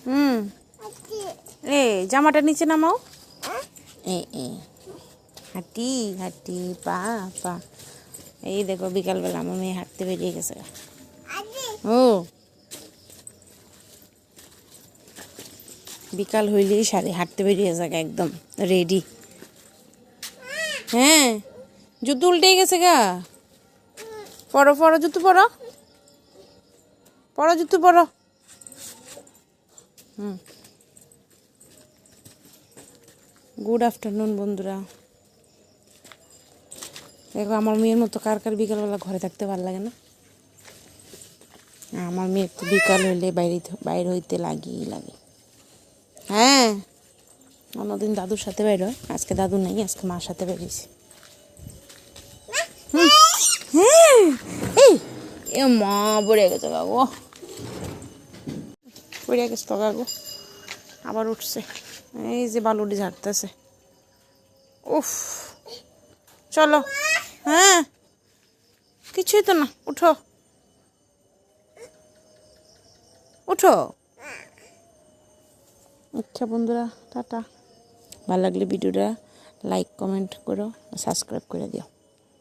হুম এ জামাটা নিচে নামাও। এ এ হাঁটি হাঁটি পা পা। এই দেখো বিকালবেলা আমার মেয়ে হাঁটতে বেরিয়ে গেছে। ও বিকাল হইলেই সারে হাঁটতে বেরিয়ে যাক একদম রেডি। হ্যাঁ জুতো উল্টে গেছে গা। পরো পরো জুতো পরো, পরো জুতো পরো। হুম গুড আফটারনুন বন্ধুরা। দেখো আমার মেয়ের মতো কার কার বিকালবেলা ঘরে থাকতে ভালো লাগে না। আমার মেয়ে তো বিকাল হইলে বাইরে হইতে লাগে। হ্যাঁ অন্যদিন দাদুর সাথে বের হয়, আজকে দাদু নেই, আজকে মার সাথে বেরিয়েছি। হ্যাঁ এই এ মা পড়ে গেছে কাকু, পড়ে গেছে তো কাকু, আবার উঠছে। এই যে বালুটি ঝাড়তেছে। উফ চলো। হ্যাঁ কিছুই তো না, উঠো উঠো। আচ্ছা বন্ধুরা টাটা। ভালো লাগলে ভিডিওটা লাইক কমেন্ট করো, সাবস্ক্রাইব করে দিও।